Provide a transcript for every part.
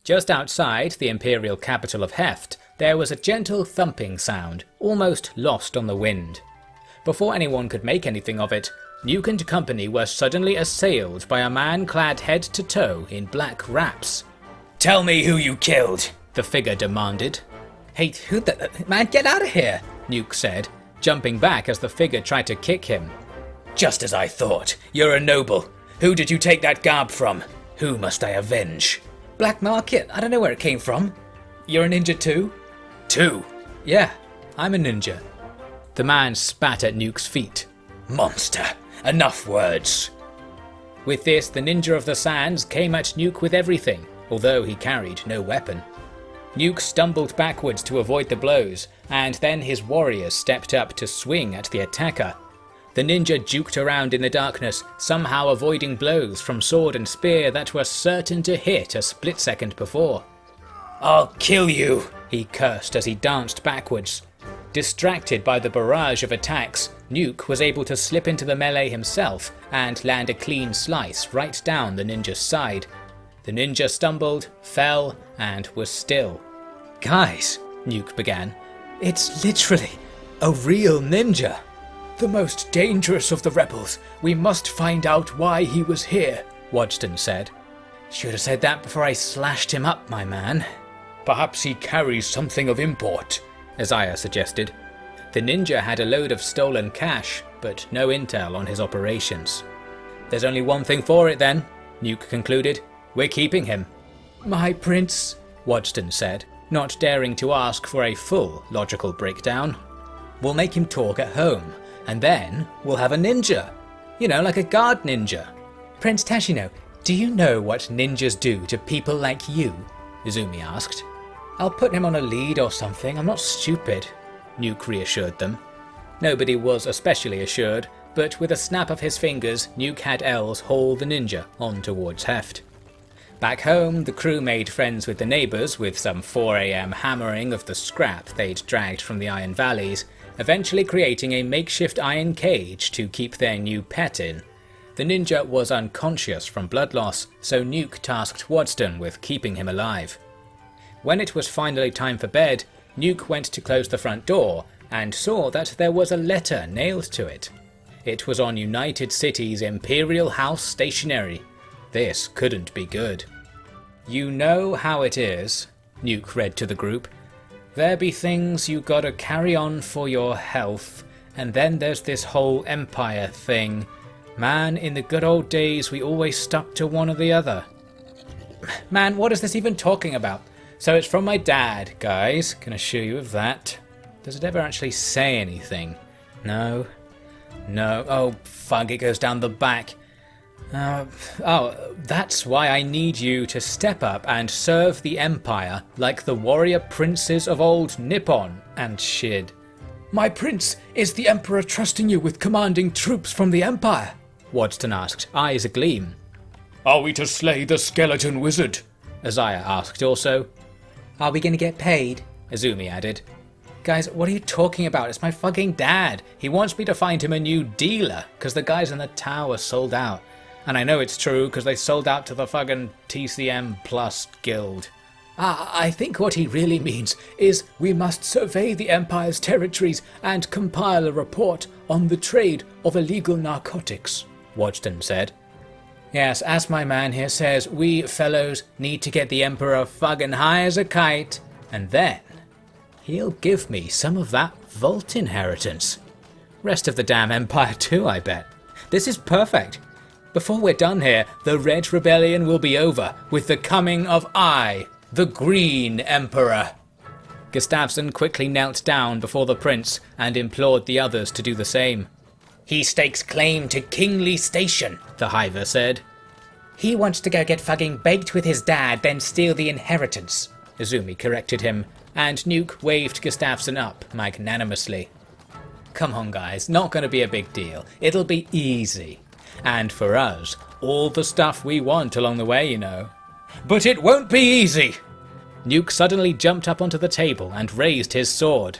Just outside the imperial capital of Heft, there was a gentle thumping sound, almost lost on the wind. Before anyone could make anything of it, Nuke and company were suddenly assailed by a man clad head to toe in black wraps. "Tell me who you killed," the figure demanded. "Hey, who the... man, get out of here," Nuke said, jumping back as the figure tried to kick him. "Just as I thought. You're a noble. Who did you take that garb from? Who must I avenge?" "Black market. I don't know where it came from." "You're a ninja too?" "Too?" "Yeah, I'm a ninja." The man spat at Nuke's feet. "Monster! Enough words!" With this, the ninja of the sands came at Nuke with everything, although he carried no weapon. Nuke stumbled backwards to avoid the blows, and then his warriors stepped up to swing at the attacker. The ninja juked around in the darkness, somehow avoiding blows from sword and spear that were certain to hit a split second before. "I'll kill you," he cursed as he danced backwards. Distracted by the barrage of attacks, Nuke was able to slip into the melee himself and land a clean slice right down the ninja's side. The ninja stumbled, fell, and was still. "Guys," Nuke began, "it's literally a real ninja. The most dangerous of the rebels. We must find out why he was here," Wadston said. "Should have said that before I slashed him up, my man." "Perhaps he carries something of import," Isaiah suggested. The ninja had a load of stolen cash, but no intel on his operations. "There's only one thing for it then," Nuke concluded. "We're keeping him." "My prince," Wadston said, not daring to ask for a full logical breakdown. "We'll make him talk at home, and then we'll have a ninja. You know, like a guard ninja." "Prince Tashino, do you know what ninjas do to people like you?" Izumi asked. "I'll put him on a lead or something, I'm not stupid," Nuke reassured them. Nobody was especially assured, but with a snap of his fingers, Nuke had Els haul the ninja on towards Heft. Back home, the crew made friends with the neighbours with some 4 AM hammering of the scrap they'd dragged from the Iron Valleys, eventually creating a makeshift iron cage to keep their new pet in. The ninja was unconscious from blood loss, so Nuke tasked Wadston with keeping him alive. When it was finally time for bed, Nuke went to close the front door and saw that there was a letter nailed to it. It was on United City's Imperial House stationery. This couldn't be good. "You know how it is," Nuke read to the group. "There be things you gotta carry on for your health, and then there's this whole empire thing. Man, in the good old days we always stuck to one or the other." "Man, what is this even talking about?" "So it's from my dad, guys, can assure you of that." "Does it ever actually say anything?" "No. No. Oh, fuck, it goes down the back. That's why I need you to step up and serve the Empire like the warrior princes of old Nippon and shit." "My prince, is the Emperor trusting you with commanding troops from the Empire?" Wadston asked, eyes agleam. "Are we to slay the skeleton wizard?" Isaiah asked also. "Are we going to get paid?" Izumi added. "Guys, what are you talking about? It's my fucking dad. He wants me to find him a new dealer, because the guys in the tower sold out. And I know it's true, because they sold out to the fucking TCM Plus guild." I think what he really means is we must survey the Empire's territories and compile a report on the trade of illegal narcotics," Wadston said. "Yes, as my man here says, we fellows need to get the Emperor fucking high as a kite, and then he'll give me some of that vault inheritance. Rest of the damn Empire too, I bet. This is perfect. Before we're done here, the Red Rebellion will be over with the coming of I, the Green Emperor." Gustafsson quickly knelt down before the prince and implored the others to do the same. "He stakes claim to Kingly Station," the Hiver said. "He wants to go get fucking baked with his dad, then steal the inheritance," Izumi corrected him, and Nuke waved Gustafsson up magnanimously. "Come on guys, not gonna be a big deal. It'll be easy. And for us, all the stuff we want along the way, you know." "But it won't be easy!" Nuke suddenly jumped up onto the table and raised his sword.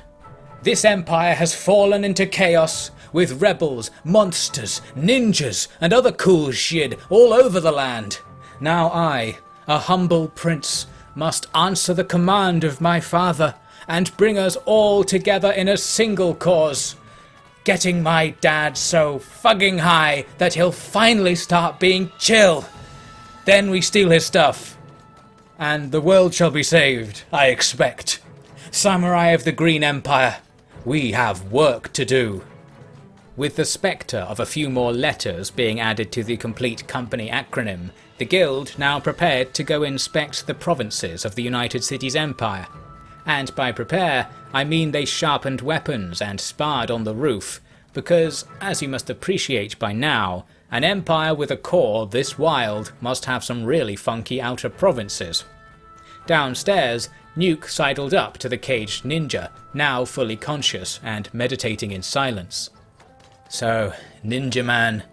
"This empire has fallen into chaos, with rebels, monsters, ninjas, and other cool shit all over the land. Now I, a humble prince, must answer the command of my father and bring us all together in a single cause. Getting my dad so fucking high that he'll finally start being chill. Then we steal his stuff. And the world shall be saved, I expect. Samurai of the Green Empire, we have work to do. With the spectre of a few more letters being added to the complete company acronym, the guild now prepared to go inspect the provinces of the United Cities Empire. And by prepare, I mean they sharpened weapons and sparred on the roof, because, as you must appreciate by now, an empire with a core this wild must have some really funky outer provinces. Downstairs, Nuke sidled up to the caged ninja, now fully conscious and meditating in silence. So, Ninja Man,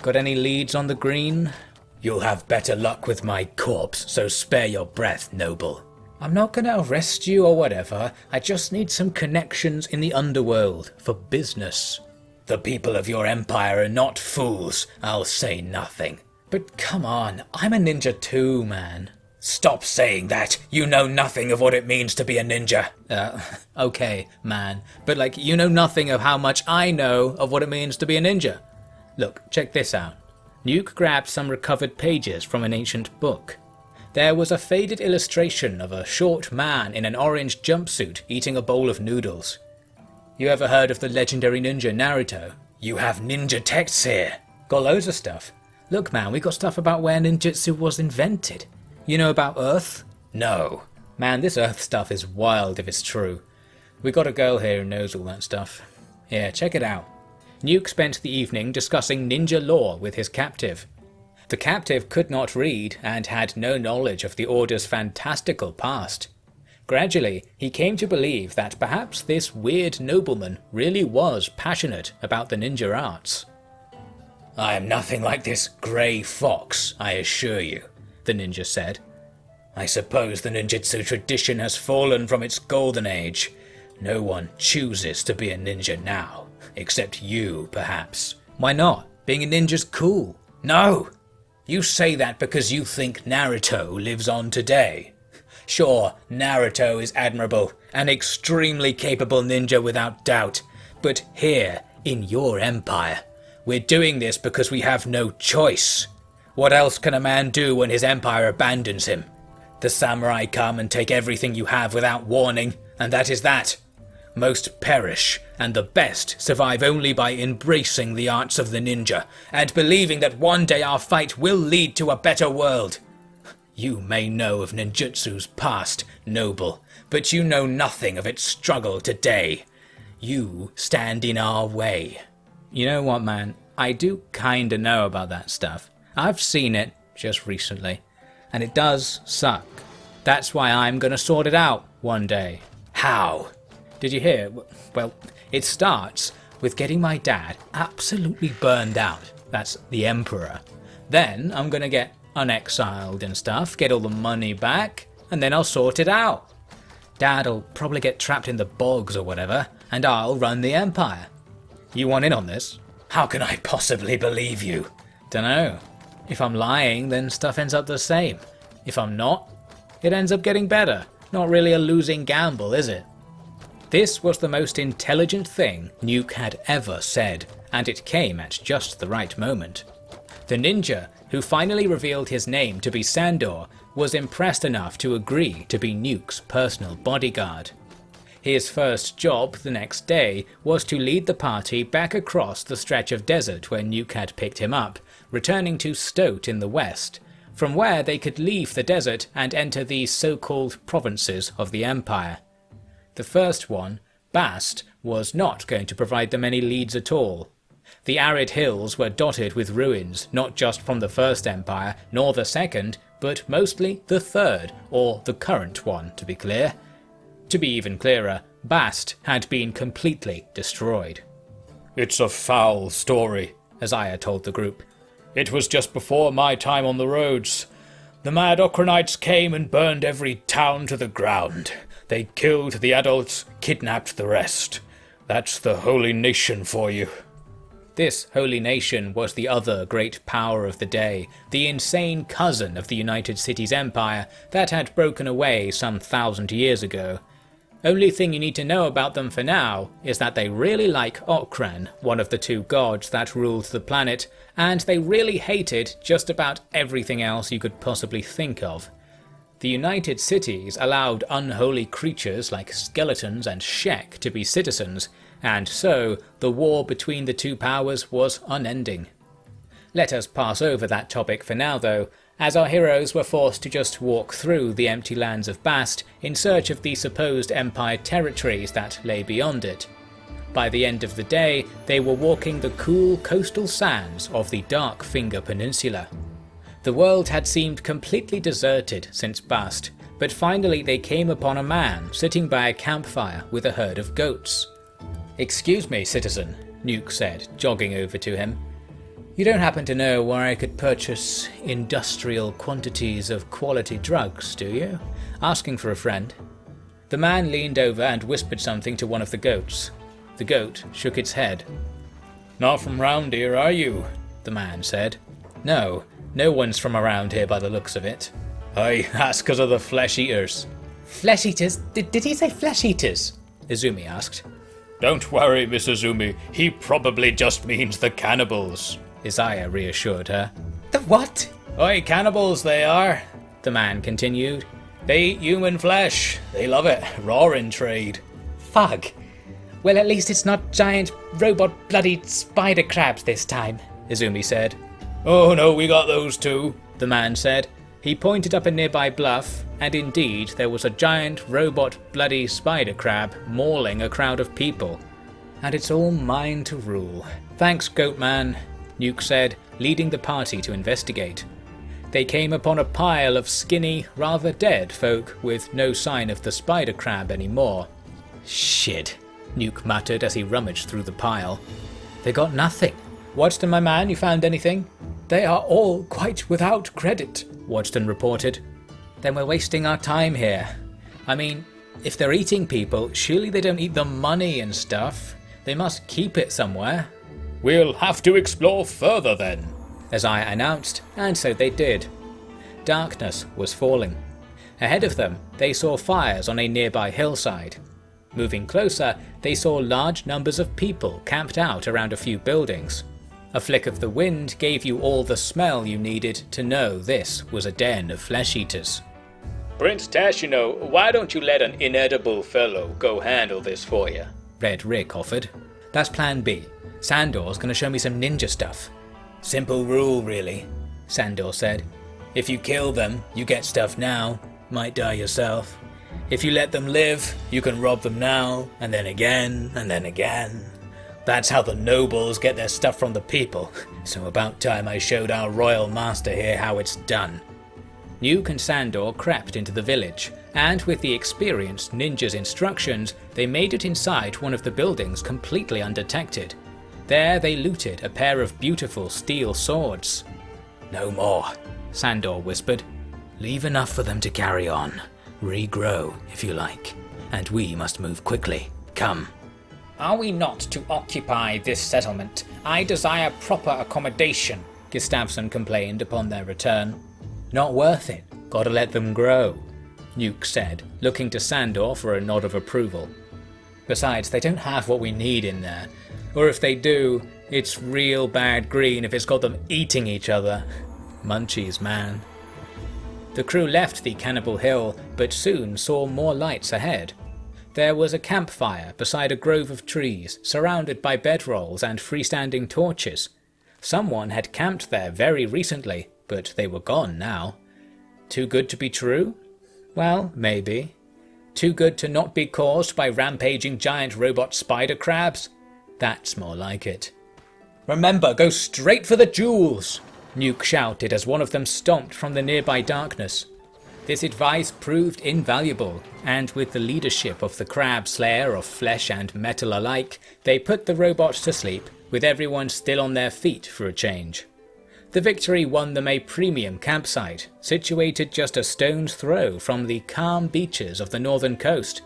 got any leads on the green? You'll have better luck with my corpse, so spare your breath, noble. I'm not gonna arrest you or whatever, I just need some connections in the underworld, for business. The people of your empire are not fools, I'll say nothing. But come on, I'm a ninja too, man. Stop saying that, you know nothing of what it means to be a ninja. Okay, man, but you know nothing of how much I know of what it means to be a ninja. Look, check this out. Nuke grabbed some recovered pages from an ancient book. There was a faded illustration of a short man in an orange jumpsuit eating a bowl of noodles. You ever heard of the legendary ninja Naruto? You have ninja texts here. Got loads of stuff. Look man, we got stuff about where ninjutsu was invented. You know about Earth? No. Man, this Earth stuff is wild if it's true. We got a girl here who knows all that stuff. Yeah, check it out. Nuke spent the evening discussing ninja lore with his captive. The captive could not read and had no knowledge of the Order's fantastical past. Gradually, he came to believe that perhaps this weird nobleman really was passionate about the ninja arts. I am nothing like this grey fox, I assure you, the ninja said. I suppose the ninjutsu tradition has fallen from its golden age. No one chooses to be a ninja now, except you, perhaps. Why not? Being a ninja's cool. No! You say that because you think Naruto lives on today. Sure, Naruto is admirable, an extremely capable ninja without doubt, but here, in your empire, we're doing this because we have no choice. What else can a man do when his empire abandons him? The samurai come and take everything you have without warning, and that is that. Most perish, and the best survive only by embracing the arts of the ninja, and believing that one day our fight will lead to a better world. You may know of ninjutsu's past, noble, but you know nothing of its struggle today. You stand in our way. You know what, man? I do kinda know about that stuff. I've seen it just recently, and it does suck. That's why I'm gonna sort it out one day. How? Did you hear? Well, it starts with getting my dad absolutely burned out. That's the Emperor. Then I'm gonna get unexiled and stuff, get all the money back, and then I'll sort it out. Dad'll probably get trapped in the bogs or whatever, and I'll run the Empire. You want in on this? How can I possibly believe you? Dunno. If I'm lying, then stuff ends up the same. If I'm not, it ends up getting better. Not really a losing gamble, is it? This was the most intelligent thing Nuke had ever said, and it came at just the right moment. The ninja, who finally revealed his name to be Sandor, was impressed enough to agree to be Nuke's personal bodyguard. His first job the next day was to lead the party back across the stretch of desert where Nuke had picked him up, returning to Stoat in the west, from where they could leave the desert and enter the so-called provinces of the Empire. The first one, Bast, was not going to provide them any leads at all. The arid hills were dotted with ruins, not just from the First Empire, nor the Second, but mostly the Third, or the current one, to be clear. To be even clearer, Bast had been completely destroyed. It's a foul story, Isaiah told the group. It was just before my time on the roads. The mad Okronites came and burned every town to the ground. They killed the adults, kidnapped the rest. That's the holy nation for you. This holy nation was the other great power of the day, the insane cousin of the United Cities Empire that had broken away some 1,000 years ago. Only thing you need to know about them for now is that they really like Okran, one of the two gods that ruled the planet, and they really hated just about everything else you could possibly think of. The United Cities allowed unholy creatures like skeletons and Shek to be citizens, and so the war between the two powers was unending. Let us pass over that topic for now though, as our heroes were forced to just walk through the empty lands of Bast in search of the supposed Empire territories that lay beyond it. By the end of the day, they were walking the cool coastal sands of the Dark Finger Peninsula. The world had seemed completely deserted since Bast, but finally they came upon a man sitting by a campfire with a herd of goats. "Excuse me, citizen," Nuke said, jogging over to him. "You don't happen to know where I could purchase industrial quantities of quality drugs, do you? Asking for a friend." The man leaned over and whispered something to one of the goats. The goat shook its head. "Not from round here, are you?" the man said. No one's from around here by the looks of it." "Aye, that's 'cause of the flesh eaters." "Flesh eaters? Did he say flesh eaters?" Izumi asked. "Don't worry, Miss Izumi, he probably just means the cannibals," Isaiah reassured her. "The what?" "Oi, cannibals they are," the man continued. "They eat human flesh. They love it, raw in trade." "Fug. Well, at least it's not giant robot bloody spider crabs this time," Izumi said. "Oh no, we got those too," the man said. He pointed up a nearby bluff, and indeed there was a giant robot bloody spider crab mauling a crowd of people. "And it's all mine to rule. Thanks, Goatman," Nuke said, leading the party to investigate. They came upon a pile of skinny, rather dead folk with no sign of the spider crab anymore. "Shit," Nuke muttered as he rummaged through the pile. "They got nothing. Wadston, my man, you found anything?" "They are all quite without credit," Wadston reported. "Then we're wasting our time here. I mean, if they're eating people, surely they don't eat the money and stuff. They must keep it somewhere." "We'll have to explore further then," Isaiah announced, and so they did. Darkness was falling. Ahead of them, they saw fires on a nearby hillside. Moving closer, they saw large numbers of people camped out around a few buildings. A flick of the wind gave you all the smell you needed to know this was a den of flesh eaters. "Prince Tashino, why don't you let an inedible fellow go handle this for you?" Red Rick offered. "That's plan B. Sandor's gonna show me some ninja stuff." "Simple rule, really," Sandor said. "If you kill them, you get stuff now. Might die yourself. If you let them live, you can rob them now, and then again, and then again. That's how the nobles get their stuff from the people, so about time I showed our royal master here how it's done." Nuke and Sandor crept into the village, and with the experienced ninja's instructions, they made it inside one of the buildings completely undetected. There they looted a pair of beautiful steel swords. "No more," Sandor whispered. "Leave enough for them to carry on. Regrow, if you like. And we must move quickly. Come." "Are we not to occupy this settlement? I desire proper accommodation," Gustafsson complained upon their return. "Not worth it. Gotta let them grow," Nuke said, looking to Sandor for a nod of approval. "Besides, they don't have what we need in there. Or if they do, it's real bad green if it's got them eating each other. Munchies, man." The crew left the Cannibal Hill, but soon saw more lights ahead. There was a campfire beside a grove of trees, surrounded by bedrolls and freestanding torches. Someone had camped there very recently, but they were gone now. Too good to be true? Well, maybe. Too good to not be caused by rampaging giant robot spider crabs? That's more like it. "Remember, go straight for the jewels!" Nuke shouted as one of them stomped from the nearby darkness. This advice proved invaluable, and with the leadership of the crab slayer of flesh and metal alike, they put the robots to sleep, with everyone still on their feet for a change. The victory won them a premium campsite, situated just a stone's throw from the calm beaches of the northern coast.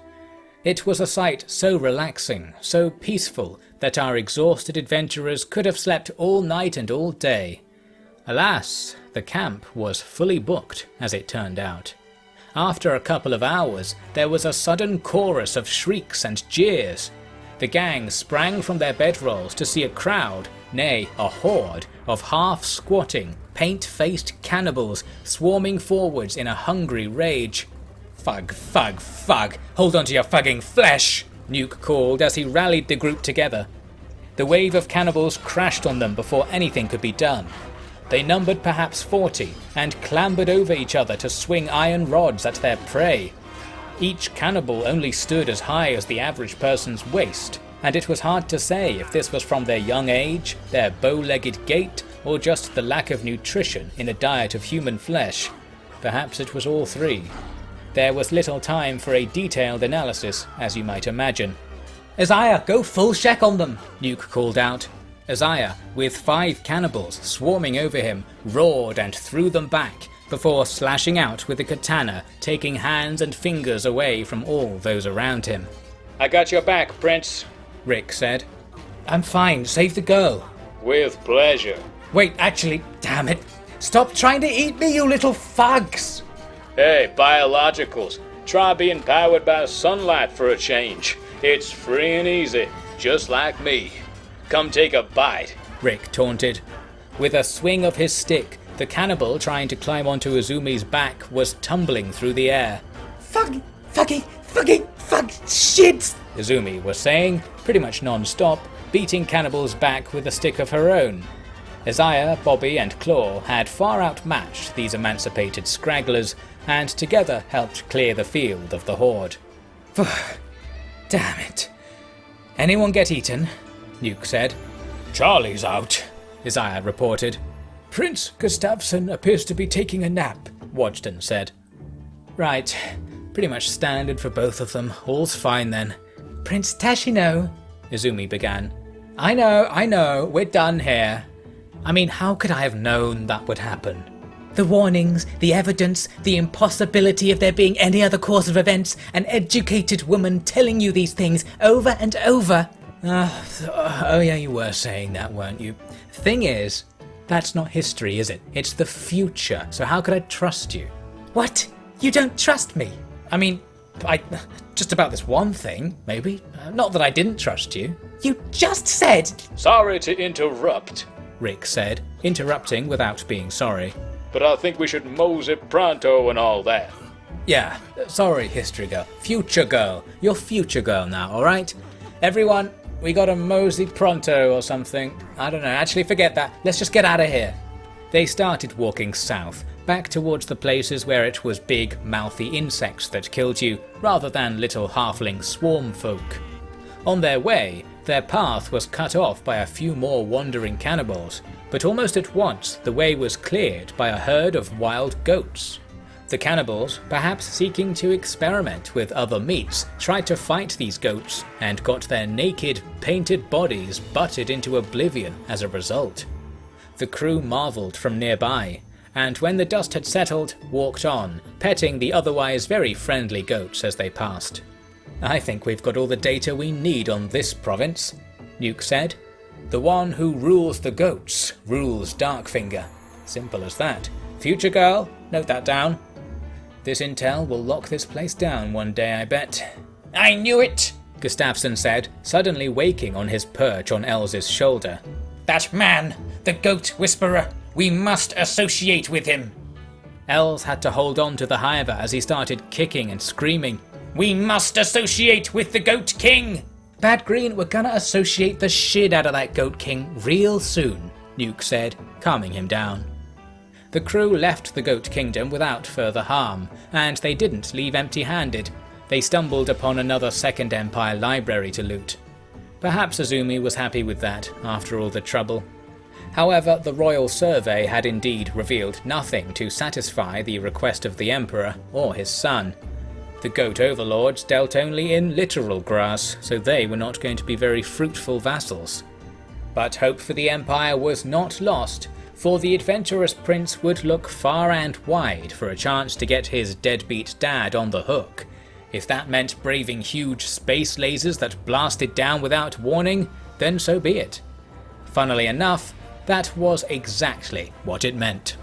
It was a sight so relaxing, so peaceful, that our exhausted adventurers could have slept all night and all day. Alas, the camp was fully booked, as it turned out. After a couple of hours, there was a sudden chorus of shrieks and jeers. The gang sprang from their bedrolls to see a crowd, nay, a horde, of half-squatting, paint-faced cannibals swarming forwards in a hungry rage. "Fug, fug, fug! Hold on to your fugging flesh!" Nuke called as he rallied the group together. The wave of cannibals crashed on them before anything could be done. They numbered perhaps 40, and clambered over each other to swing iron rods at their prey. Each cannibal only stood as high as the average person's waist, and it was hard to say if this was from their young age, their bow-legged gait, or just the lack of nutrition in a diet of human flesh. Perhaps it was all three. There was little time for a detailed analysis, as you might imagine. "Isaiah, go full check on them!" Nuke called out. Isaiah, with 5 cannibals swarming over him, roared and threw them back, before slashing out with a katana, taking hands and fingers away from all those around him. "I got your back, Prince," Rick said. "I'm fine, save the girl." "With pleasure." "Wait, actually, damn it! Stop trying to eat me, you little fugs!" "Hey, biologicals, try being powered by sunlight for a change. It's free and easy, just like me. Come take a bite," Rick taunted. With a swing of his stick, the cannibal trying to climb onto Izumi's back was tumbling through the air. "Fuck, fucking, fuck, shit!" Izumi was saying, pretty much non-stop, beating Cannibal's back with a stick of her own. Isaiah, Bobby and Claw had far outmatched these emancipated scragglers, and together helped clear the field of the horde. Damn it. "Anyone get eaten?" Nuke said. "Charlie's out," Isaiah reported. "Prince Gustafsson appears to be taking a nap," Waddesdon said. "Right. Pretty much standard for both of them. All's fine then." "Prince Tashino," Izumi began. I know, we're done here." I mean, how could I have known that would happen? The warnings, the evidence, the impossibility of there being any other course of events, an educated woman telling you these things over and over. Oh yeah, you were saying that, weren't you? Thing is, that's not history, is it? It's the future, so how could I trust you? What? You don't trust me? I mean, just about this one thing, maybe. Not that I didn't trust you. You just said... "Sorry to interrupt," Rick said, interrupting without being sorry. "but I think we should mosey pronto and all that." Yeah, sorry, history girl. Future girl. You're future girl now, alright? Everyone, we gotta mosey pronto or something. I don't know, actually forget that. Let's just get out of here. They started walking south, back towards the places where it was big, mouthy insects that killed you, rather than little halfling swarm folk. On their way, their path was cut off by a few more wandering cannibals, but almost at once the way was cleared by a herd of wild goats. The cannibals, perhaps seeking to experiment with other meats, tried to fight these goats and got their naked, painted bodies butted into oblivion as a result. The crew marvelled from nearby, and when the dust had settled, walked on, petting the otherwise very friendly goats as they passed. "I think we've got all the data we need on this province," Nuke said. "The one who rules the goats rules Darkfinger. Simple as that. Future girl, note that down. This intel will lock this place down one day, I bet." "I knew it," Gustafsson said, suddenly waking on his perch on Els's shoulder. "That man, the Goat Whisperer, we must associate with him." Els had to hold on to the Hiver as he started kicking and screaming. "We must associate with the Goat King!" "Bad Green, we're gonna associate the shit out of that Goat King real soon," Nuke said, calming him down. The crew left the Goat Kingdom without further harm, and they didn't leave empty-handed. They stumbled upon another Second Empire library to loot. Perhaps Izumi was happy with that, after all the trouble. However, the royal survey had indeed revealed nothing to satisfy the request of the Emperor or his son. The goat overlords dealt only in literal grass, so they were not going to be very fruitful vassals. But hope for the Empire was not lost, for the adventurous prince would look far and wide for a chance to get his deadbeat dad on the hook. If that meant braving huge space lasers that blasted down without warning, then so be it. Funnily enough, that was exactly what it meant.